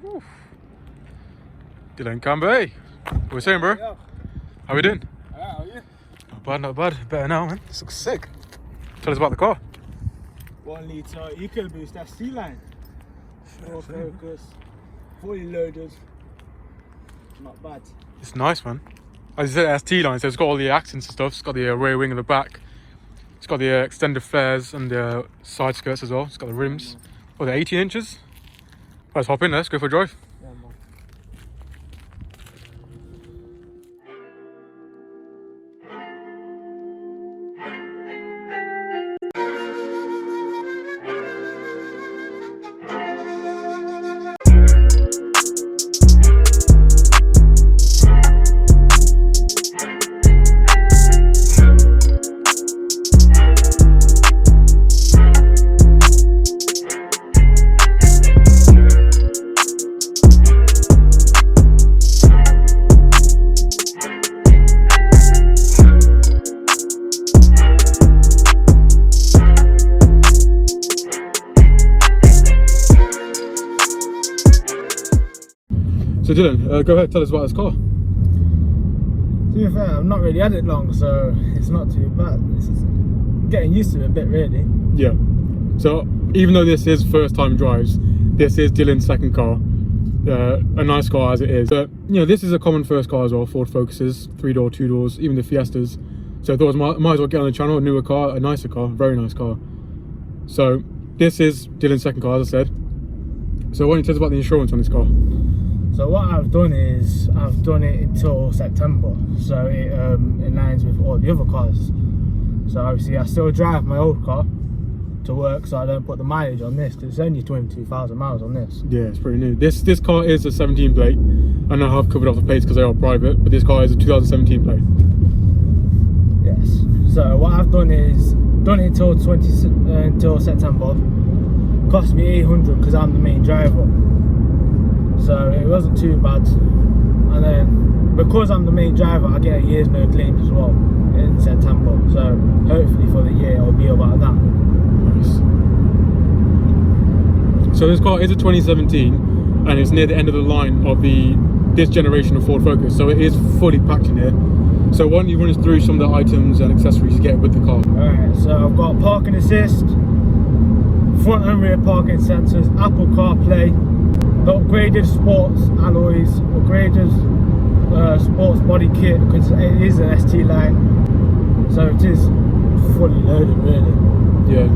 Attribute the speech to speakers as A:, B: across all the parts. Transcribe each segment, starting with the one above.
A: Oof. Dylan Campbell, hey. What we saying, bro?
B: Yeah.
A: How we doing?
B: Alright, how are you?
A: Not bad, not bad. Better now, man. This looks sick. Tell us about the car.
B: 1 litre EcoBoost ST line. Full focus, fully loaded. Not bad.
A: It's nice, man. As you said, ST line, so it's got all the accents and stuff. It's got the rear wing in the back. It's got the extended flares and the side skirts as well. It's got the rims. Oh, they're 18 inches. Let's hop in, let's go for a drive.
B: Yeah, man.
A: So Dylan, go ahead, tell us about this car.
B: To be fair, I've not really had it long, so it's not too bad. It's getting used to it a bit, really.
A: Yeah. So even though this is first time drives, this is Dylan's second car. A nice car as it is. But you know, this is a common first car as well. Ford Focuses, 3-door, 2-doors, even the Fiestas. So I thought I might as well get on the channel, a newer car, a nicer car, very nice car. So this is Dylan's second car, as I said. So why don't you tell us about the insurance on this car?
B: So what I've done is, I've done it until September. So it aligns with all the other cars. So obviously I still drive my old car to work, so I don't put the mileage on this, because it's only 22,000 miles on this.
A: Yeah, it's pretty new. This car is a 17 plate. I know I've covered off the plates because they are private, but this car is a 2017 plate.
B: Yes. So what I've done is done it until September. Cost me 800 because I'm the main driver. So it wasn't too bad. And then because I'm the main driver, I get a year's no claims as well in September. So hopefully for the year it'll be about that.
A: Nice. So this car is a 2017 and it's near the end of the line of this generation of Ford Focus. So it is fully packed in here. So why don't you run us through some of the items and accessories you get with the car?
B: Alright, so I've got parking assist, front and rear parking sensors, Apple CarPlay, the upgraded sports alloys, upgraded sports body kit, because it is an ST line, so it is fully loaded really.
A: Yeah.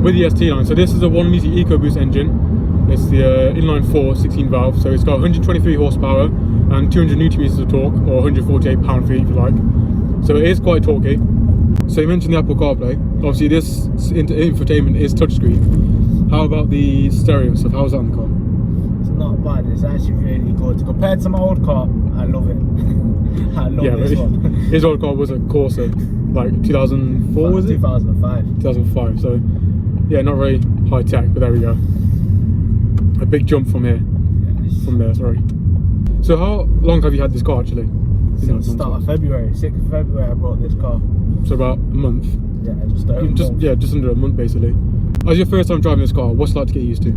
A: With the ST line, so this is a 1 litre EcoBoost engine. It's the inline 4 16 valve, so it's got 123 horsepower and 200 newton meters of torque, or 148 pound-feet if you like. So it is quite torquey. So you mentioned the Apple CarPlay. Obviously this infotainment is touchscreen. How about the stereo and stuff? How's that on the car?
B: It's not bad, it's actually really good. Compared to my old car, I love it. I love this one.
A: His old car was a Corsa, like 2004 was it?
B: 2005.
A: 2005, so yeah, not very high tech, but there we go. A big jump from here. Yes. From there, sorry. So how long have you had this car actually?
B: Since the start of February, 6th of February I bought this car.
A: So about a month?
B: Yeah, just over a month.
A: Yeah, just under a month basically. As your first time driving this car, what's it like to get used to?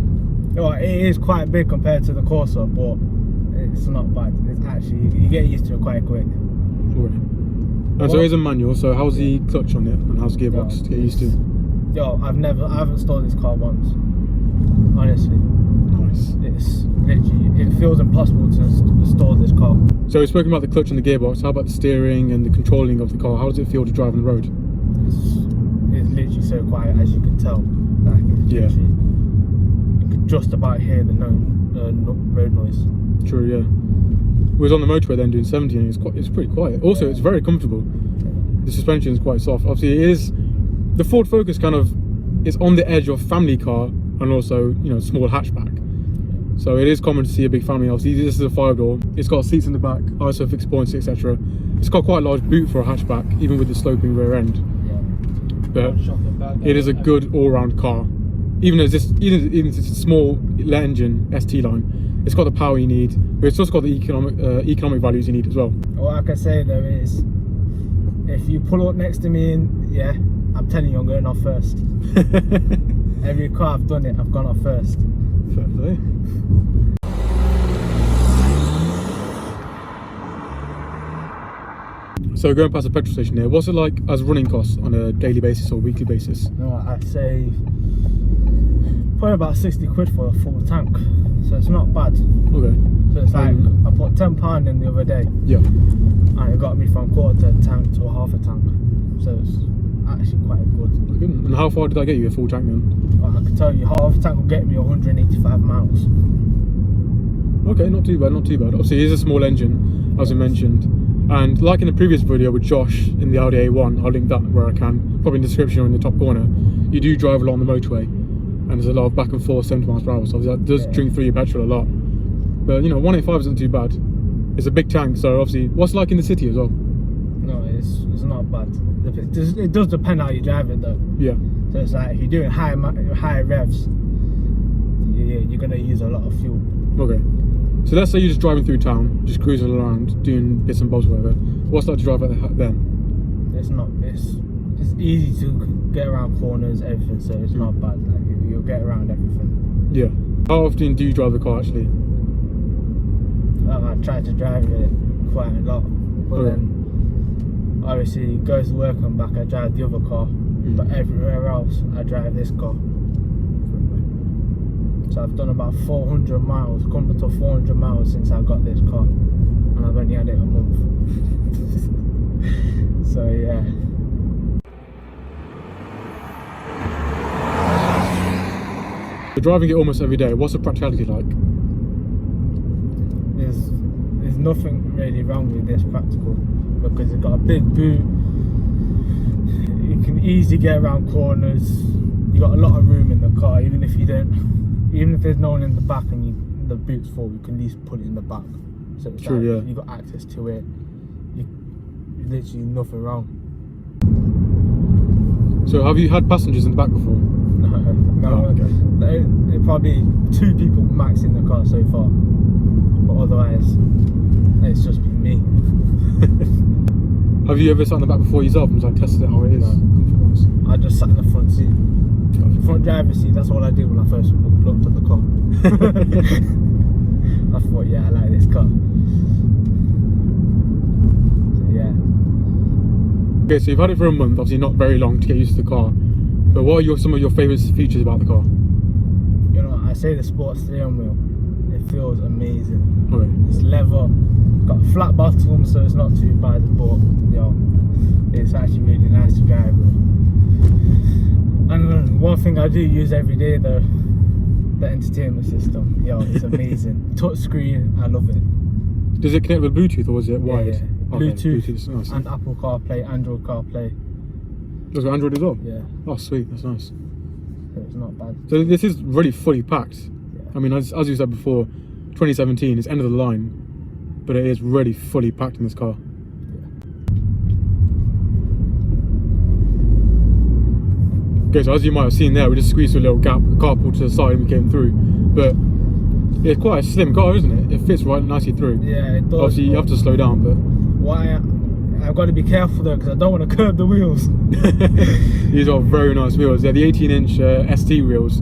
B: Oh, it is quite big compared to the Corsa, but it's not bad. It's actually, you get used to it quite quick.
A: Okay. And so it is a manual, so how's the clutch on it and how's the gearbox to get used to?
B: Yo, I haven't stalled this car once. Honestly.
A: Nice.
B: It's literally, it feels impossible to stall this car.
A: So we've spoken about the clutch and the gearbox. How about the steering and the controlling of the car? How does it feel to drive on the road?
B: It's literally so quiet, as you can tell. Like,
A: yeah.
B: You could just about hear the road noise.
A: True, yeah. We was on the motorway then doing 70 and it's pretty quiet. Also, it's very comfortable. The suspension is quite soft. Obviously, it is the Ford Focus kind of is on the edge of family car and also, you know, small hatchback. So it is common to see a big family. Obviously, this is a 5-door. It's got seats in the back, ISO fixed points, etc. It's got quite a large boot for a hatchback, even with the sloping rear end. Yeah. But it is a good all-round car. Even as even it's a small engine ST line, it's got the power you need, but it's also got the economic values you need as well.
B: All I can say though is, if you pull up next to me, I'm telling you, I'm going off first. Every car I've done it, I've gone off first.
A: Fair play. So going past the petrol station here, what's it like as running costs on a daily basis or weekly basis?
B: No, I say probably about 60 quid for a full tank, so it's not bad.
A: Okay.
B: So it's like I put £10 in the other day,
A: Yeah.
B: and it got me from quarter tank to half a tank, so it's actually quite good.
A: And how far did that get you, a full tank then?
B: I can tell you, half a tank will get me 185 miles.
A: Okay, not too bad, not too bad. Obviously, it is a small engine, as we mentioned. And like in the previous video with Josh in the Audi A1, I'll link that where I can, probably in the description or in the top corner. You do drive along the motorway, and there's a lot of back and forth 70 miles per hour, so that does drink through your petrol a lot. But you know, 185 isn't too bad. It's a big tank, so obviously, what's it like in the city as well?
B: No, it's not bad. It does depend how you drive it though.
A: Yeah.
B: So it's like if you're doing high revs, you're gonna use a lot of fuel.
A: Okay. So let's say you're just driving through town, just cruising around, doing bits and bobs or whatever. What's that to drive at then?
B: It's not. It's easy to get around corners, everything. So it's not bad. Like you'll get around everything.
A: Yeah. How often do you drive the car actually?
B: I try to drive it quite a lot, but then obviously go to work and back. I drive the other car, but everywhere else I drive this car. So I've done about 400 miles, come to 400 miles since I got this car, and I've only had it a month. So yeah.
A: You're driving it almost every day. What's the practicality like?
B: There's nothing really wrong with this practical, because it's got a big boot. You can easily get around corners. You got a lot of room in the car, even if there's no one in the back and the boot's full, you can at least put it in the back. So it's
A: true,
B: like,
A: yeah.
B: you got access to it. Literally nothing wrong.
A: So have you had passengers in the back before?
B: No.
A: Oh, okay.
B: There probably 2 people max in the car so far, but otherwise it's just been me.
A: Have you ever sat in the back before yourself and just like tested it how it is?
B: No. I just sat in the front seat. The front driver's seat, that's all I did when I first looked at the car. I thought, yeah, I like this car. So yeah.
A: Okay, so you've had it for a month, obviously not very long to get used to the car. But what are some of your favourite features about the car?
B: You know, I say the sports steering wheel. It feels amazing.
A: Okay.
B: It's leather, got a flat bottom, so it's not too bad, but it's actually really nice to drive with. And one thing I do use every day though, the entertainment system. It's amazing. Touch screen, I love it.
A: Does it connect with Bluetooth or is it wired?
B: Yeah.
A: Okay,
B: Bluetooth
A: nice.
B: and Apple CarPlay, Android CarPlay.
A: Does it got Android as well?
B: Yeah.
A: Oh sweet, that's nice.
B: So it's not bad.
A: So this is really fully packed.
B: Yeah.
A: I mean, as you said before, 2017 is end of the line, but it is really fully packed in this car. Okay, so as you might have seen there, we just squeezed through a little gap, the car pulled to the side and we came through. But it's quite a slim car, isn't it? It fits right nicely through.
B: Yeah, it does.
A: Obviously, you have to slow down, but...
B: I've got to be careful though, because I don't want to curb the wheels.
A: These are very nice wheels. They're the 18-inch ST wheels.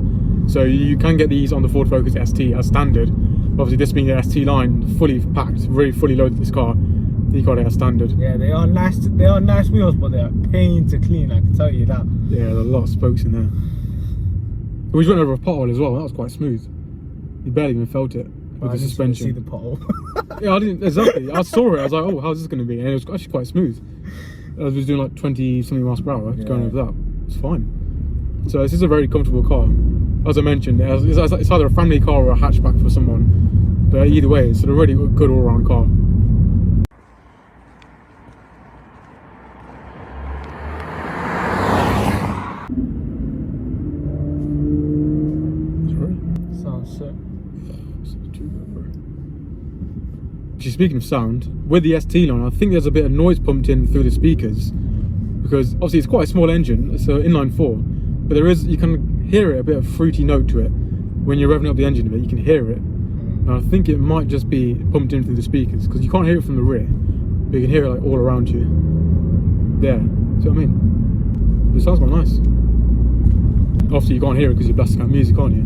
A: So you can get these on the Ford Focus ST as standard. Obviously, this being the ST line, fully packed, really fully loaded this car, you got it as standard.
B: Yeah, they are nice. They are nice wheels, but they are a pain to clean. I can tell you that.
A: Yeah, there's a lot of spokes in there. We just went over a pothole as well. That was quite smooth. You barely even felt it with the suspension.
B: See the pothole.
A: Yeah, I didn't exactly. I saw it. I was like, oh, how's this going to be? And it was actually quite smooth. I was doing like 20 something miles per hour, going over that. It's fine. So this is a very comfortable car. As I mentioned, it's either a family car or a hatchback for someone. But either way, it's a really good all-round car.
B: Sounds sick.
A: Speaking of sound, with the ST line, I think there's a bit of noise pumped in through the speakers because obviously it's quite a small engine. It's an inline 4, but you can hear it, a bit of fruity note to it when you're revving up the engine a bit. You can hear it, and I think it might just be pumped in through the speakers because you can't hear it from the rear, but you can hear it like all around you. There, see what I mean? It sounds quite nice. Obviously, you can't hear it because you're blasting out music, aren't you?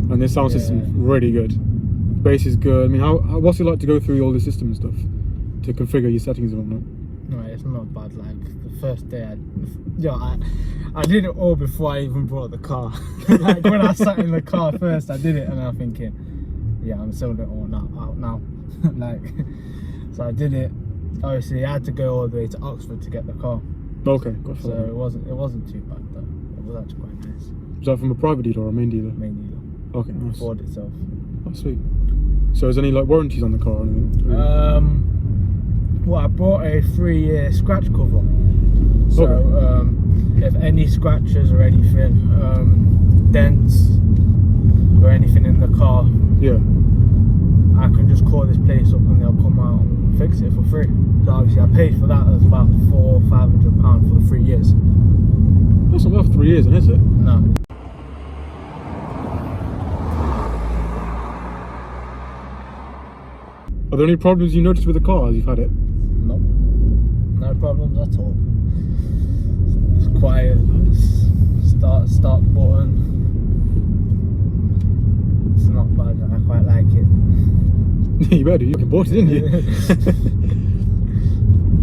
A: and this sound system really good. Bass is good. I mean, what's it like to go through all the system and stuff to configure your settings and whatnot?
B: No, it's not bad. Like the first day, I did it all before I even brought the car. Like when I sat in the car first, I did it, and I'm thinking, yeah, I'm selling it all out now. Like, so I did it. Obviously, I had to go all the way to Oxford to get the car.
A: Okay, got
B: So it wasn't too bad though. It was actually quite nice.
A: Was that from a private dealer or a main dealer?
B: Main dealer.
A: Okay, nice.
B: Ford itself.
A: Oh, sweet. So is there any like warranties on the car or anything?
B: Well, I bought a 3-year scratch cover. So if any scratches or anything, dents or anything in the car,
A: yeah,
B: I can just call this place up and they'll come out and fix it for free. So obviously I paid for that as about £400 or £500 for the 3 years.
A: That's not worth 3 years, then, is it?
B: No.
A: Are there any problems you noticed with the car as you've had it?
B: Nope. No problems at all. It's quiet. Start button. It's not bad. I quite like it.
A: You better do. You bought it, didn't you?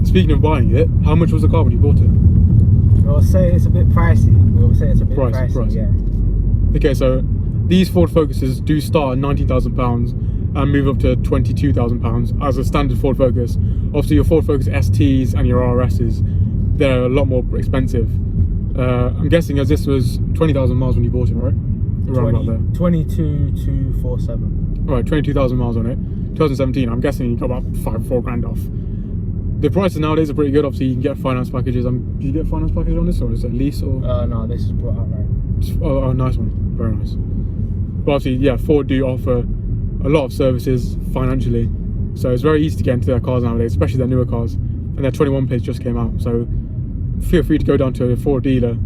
A: Speaking of buying it, how much was the car when you bought it?
B: We'll say it's a bit pricey. Pricey. Yeah.
A: Okay, so these Ford Focuses do start at £19,000 and move up to £22,000 as a standard Ford Focus. Obviously, your Ford Focus STs and your RSs, they're a lot more expensive. I'm guessing as this was 20,000 miles when you bought it, right? Around about there.
B: 22,247.
A: Right, 22,000 miles on it. 2017. I'm guessing you got about $4 grand off. The prices nowadays are pretty good. Obviously, you can get finance packages. Do you get finance packages on this, or is it lease or?
B: No, this is brought out right.
A: Oh, nice one. Very nice. But obviously, yeah, Ford do offer a lot of services financially, so it's very easy to get into their cars nowadays, especially their newer cars. And their 21 plates just came out, so feel free to go down to a Ford dealer.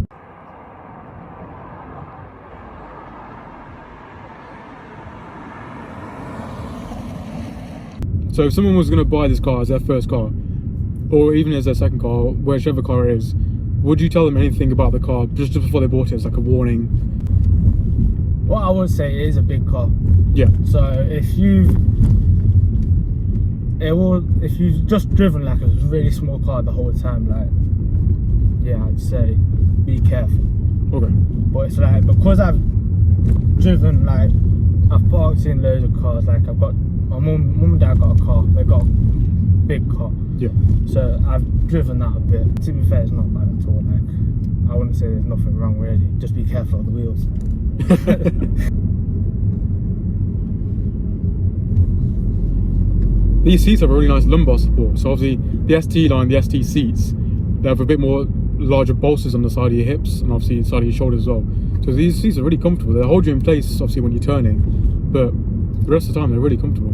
A: So if someone was going to buy this car as their first car, or even as their second car, whichever car it is, would you tell them anything about the car just before they bought it as like a warning?
B: What I would say, it is a big car.
A: Yeah.
B: So if you've just driven like a really small car the whole time, like, yeah, I'd say be careful.
A: Okay.
B: But it's like, because I've driven, like, I've parked in loads of cars. Like, I've got my mum and dad got a car. They got a big car.
A: Yeah.
B: So I've driven that a bit. To be fair, it's not bad at all. Like, I wouldn't say there's nothing wrong really. Just be careful of the wheels.
A: These seats have a really nice lumbar support. So obviously the ST line, the ST seats, they have a bit more larger bolsters on the side of your hips and obviously the side of your shoulders as well. So these seats are really comfortable. They hold you in place obviously when you're turning, but the rest of the time they're really comfortable.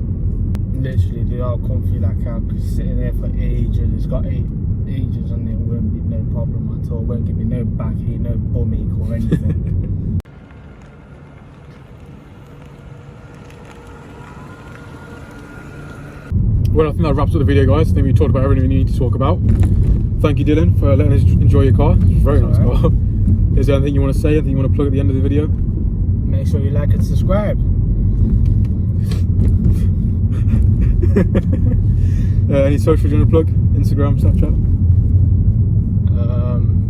B: Literally, they are comfy. Like, I'm sitting there for ages. It's got ages and it won't be no problem at all. Won't give me no backache, no bum ache or anything.
A: Well, I think that wraps up the video, guys. I think we talked about everything we need to talk about. Thank you, Dylan, for letting us enjoy your car. It's a very nice car. Is there anything you want to say? Anything you want to plug at the end of the video?
B: Make sure you like and subscribe.
A: Any socials you want to plug? Instagram, Snapchat?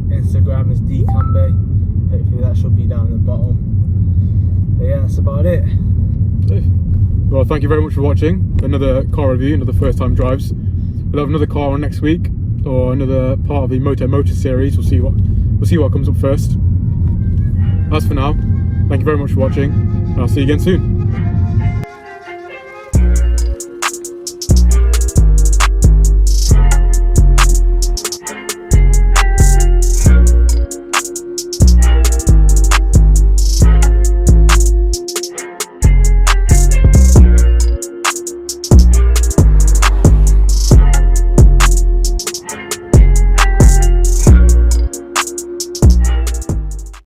B: Instagram is dcambe. Hopefully that should be down at the bottom. So yeah, that's about it.
A: Safe. Well, thank you very much for watching another car review, another first time drives. We'll have another car on next week, or another part of the Motor series. We'll see what comes up first. As for now, thank you very much for watching, and I'll see you again soon.